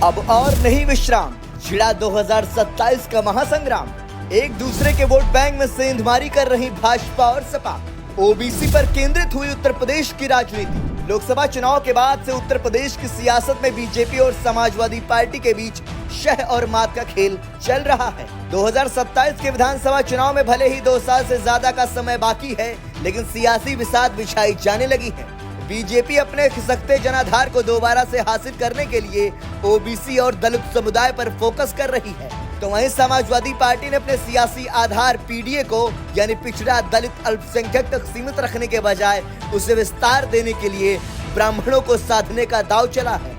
अब और नहीं विश्राम, छिड़ा 2027 का महासंग्राम। एक दूसरे के वोट बैंक में सेंधमारी कर रही भाजपा और सपा। ओबीसी पर केंद्रित हुई उत्तर प्रदेश की राजनीति। लोकसभा चुनाव के बाद से उत्तर प्रदेश की सियासत में बीजेपी और समाजवादी पार्टी के बीच शह और मात का खेल चल रहा है। 2027 के विधानसभा चुनाव में भले ही 2 साल से ज्यादा का समय बाकी है, लेकिन सियासी बिसात बिछाई जाने लगी है। बीजेपी अपने खिसकते जनाधार को दोबारा से हासिल करने के लिए ओबीसी और दलित समुदाय पर फोकस कर रही है, तो वहीं समाजवादी पार्टी ने अपने सियासी आधार पीडीए को यानी पिछड़ा दलित अल्पसंख्यक तक सीमित रखने के बजाय उसे विस्तार देने के लिए ब्राह्मणों को साधने का दांव चला है।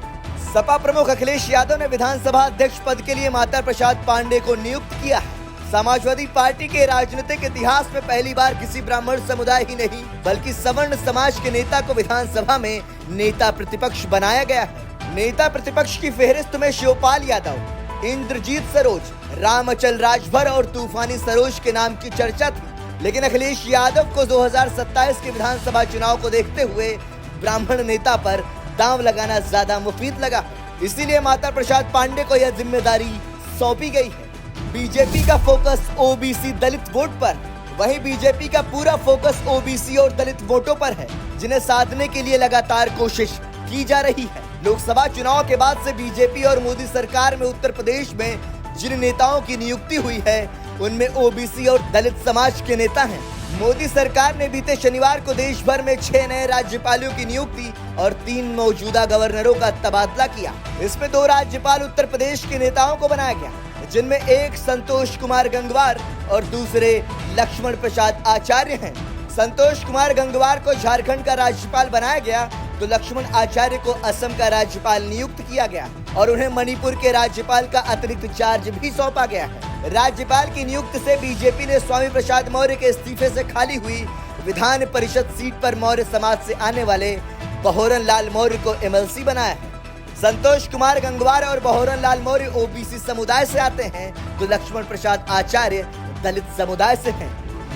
सपा प्रमुख अखिलेश यादव ने विधानसभा अध्यक्ष पद के लिए माता प्रसाद पांडे को नियुक्त किया है। समाजवादी पार्टी के राजनीतिक इतिहास में पहली बार किसी ब्राह्मण समुदाय ही नहीं बल्कि सवर्ण समाज के नेता को विधानसभा में नेता प्रतिपक्ष बनाया गया है। नेता प्रतिपक्ष की फेहरिस्त में शिवपाल यादव, इंद्रजीत सरोज, रामअचल राजभर और तूफानी सरोज के नाम की चर्चा थी, लेकिन अखिलेश यादव को 2027 के विधानसभा चुनाव को देखते हुए ब्राह्मण नेता पर दांव लगाना ज्यादा मुफीद लगा, इसीलिए माता प्रसाद पांडे को यह जिम्मेदारी सौंपी गई है। बीजेपी का फोकस ओबीसी दलित वोट पर, वहीं बीजेपी का पूरा फोकस ओबीसी और दलित वोटों पर है, जिन्हें साधने के लिए लगातार कोशिश की जा रही है। लोकसभा चुनाव के बाद से बीजेपी और मोदी सरकार में उत्तर प्रदेश में जिन नेताओं की नियुक्ति हुई है, उनमें ओबीसी और दलित समाज के नेता हैं। मोदी सरकार ने बीते शनिवार को देश भर में 6 नए राज्यपालों की नियुक्ति और 3 मौजूदा गवर्नरों का तबादला किया। इसमें 2 राज्यपाल उत्तर प्रदेश के नेताओं को बनाया गया, जिनमें एक संतोष कुमार गंगवार और दूसरे लक्ष्मण प्रसाद आचार्य हैं। संतोष कुमार गंगवार को झारखंड का राज्यपाल बनाया गया, तो लक्ष्मण आचार्य को असम का राज्यपाल नियुक्त किया गया और उन्हें मणिपुर के राज्यपाल का अतिरिक्त चार्ज भी सौंपा गया है। राज्यपाल की नियुक्ति से बीजेपी ने स्वामी प्रसाद मौर्य के इस्तीफे से खाली हुई विधान परिषद सीट पर मौर्य समाज से आने वाले बहोरन लाल मौर्य को एमएलसी बनाया है। संतोष कुमार गंगवार और बहोरन लाल मौर्य ओबीसी समुदाय से आते हैं, तो लक्ष्मण प्रसाद आचार्य दलित समुदाय से हैं।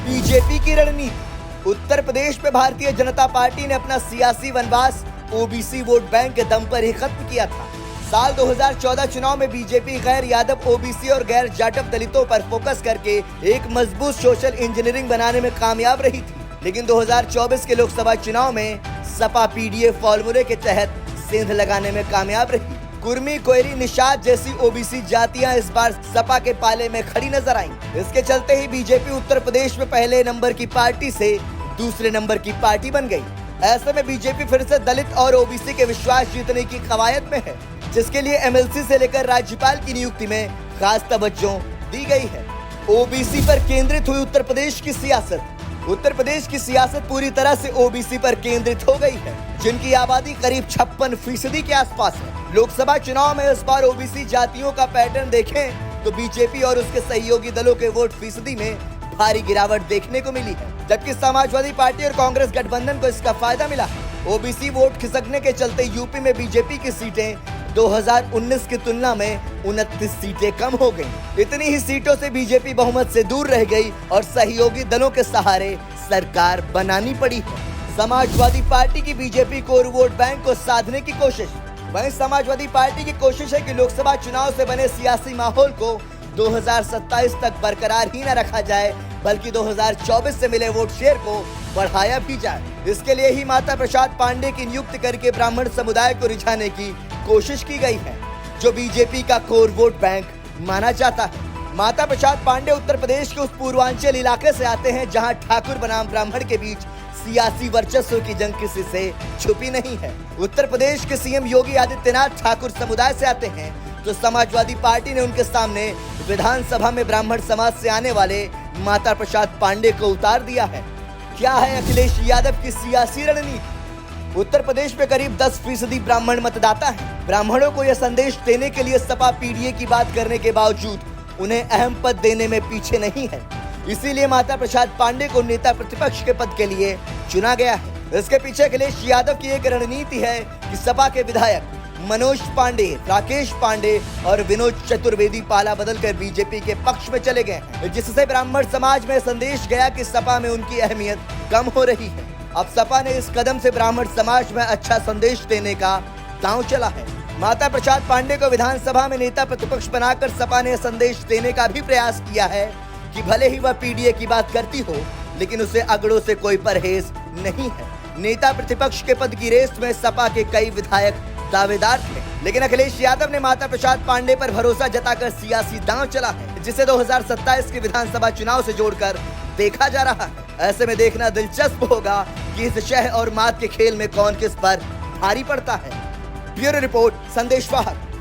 बीजेपी की रणनीति। उत्तर प्रदेश में भारतीय जनता पार्टी ने अपना सियासी वनवास ओबीसी वोट बैंक के दम पर ही खत्म किया था। साल 2014 चुनाव में बीजेपी गैर यादव ओबीसी और गैर जाटव दलितों पर फोकस करके एक मजबूत सोशल इंजीनियरिंग बनाने में कामयाब रही थी, लेकिन 2024 के लोकसभा चुनाव में सपा पीडीए फॉर्मूले के तहत सेंध लगाने में कामयाब रही। कुर्मी, कोयरी, निषाद जैसी ओबीसी जातियां इस बार सपा के पाले में खड़ी नजर आईं। इसके चलते ही बीजेपी उत्तर प्रदेश में पहले नंबर की पार्टी से दूसरे नंबर की पार्टी बन गई। ऐसे में बीजेपी फिर से दलित और ओबीसी के विश्वास जीतने की कवायद में है, जिसके लिए एमएलसी से लेकर राज्यपाल की नियुक्ति में खास तवज्जो दी गई है। ओबीसी पर केंद्रित हुई उत्तर प्रदेश की सियासत। उत्तर प्रदेश की सियासत पूरी तरह से ओबीसी पर केंद्रित हो गई है, जिनकी आबादी करीब 56% के आसपास है। लोकसभा चुनाव में इस बार ओबीसी जातियों का पैटर्न देखें तो बीजेपी और उसके सहयोगी दलों के वोट फीसदी में भारी गिरावट देखने को मिली है, जबकि समाजवादी पार्टी और कांग्रेस गठबंधन को इसका फायदा मिला है। ओबीसी वोट खिसकने के चलते यूपी में बीजेपी की सीटें 2019 की तुलना में 29 सीटें कम हो गईं। इतनी ही सीटों से बीजेपी बहुमत से दूर रह गई और सहयोगी दलों के सहारे सरकार बनानी पड़ी है। समाजवादी पार्टी की बीजेपी कोर वोट बैंक को साधने की कोशिश। वहीं समाजवादी पार्टी की कोशिश है कि लोकसभा चुनाव से बने सियासी माहौल को 2027 तक बरकरार ही न रखा जाए, बल्कि 2024 से मिले वोट शेयर को बढ़ाया भी जाए। इसके लिए ही माता प्रसाद पांडे की नियुक्ति करके ब्राह्मण समुदाय को रिझाने की कोशिश की गई है, जो बीजेपी का कोर वोट बैंक माना जाता है। माता प्रसाद पांडे उत्तर प्रदेश के उस पूर्वांचल इलाके से आते हैं, जहां ठाकुर बनाम ब्राह्मण के बीच सियासी वर्चस्व की जंग किसी से छुपी नहीं है। उत्तर प्रदेश के सीएम योगी आदित्यनाथ ठाकुर समुदाय से आते हैं, तो समाजवादी पार्टी ने उनके सामने विधानसभा में ब्राह्मण समाज से आने वाले माता प्रसाद पांडे को उतार दिया है। क्या है अखिलेश यादव की सियासी रणनीति? उत्तर प्रदेश में करीब 10% ब्राह्मण मतदाता हैं। ब्राह्मणों को यह संदेश देने के लिए सपा पीडीए की बात करने के बावजूद उन्हें अहम पद देने में पीछे नहीं है, इसीलिए माता प्रसाद पांडे को नेता प्रतिपक्ष के पद के लिए चुना गया है। इसके पीछे अखिलेश यादव की एक रणनीति है कि सपा के विधायक मनोज पांडे, राकेश पांडे और विनोद चतुर्वेदी पाला बदलकर बीजेपी के पक्ष में चले गए हैं, जिससे ब्राह्मण समाज में संदेश गया कि सपा में उनकी अहमियत कम हो रही है। अब सपा ने इस कदम से ब्राह्मण समाज में अच्छा संदेश देने का दांव चला है। माता प्रसाद पांडे को विधानसभा में नेता प्रतिपक्ष बनाकर सपा ने संदेश देने का भी प्रयास किया है कि भले ही वह पीडीए की बात करती हो, लेकिन उसे अगड़ों से कोई परहेज नहीं है। नेता प्रतिपक्ष के पद की रेस में सपा के कई विधायक दावेदार थे, लेकिन अखिलेश यादव ने माता प्रसाद पांडे पर भरोसा जताकर सियासी दांव चला है, जिसे 2027 के विधानसभा चुनाव से जोड़कर देखा जा रहा है। ऐसे में देखना दिलचस्प होगा कि इस शह और मात के खेल में कौन किस पर भारी पड़ता है। ब्यूरो रिपोर्ट, संदेश वाहक।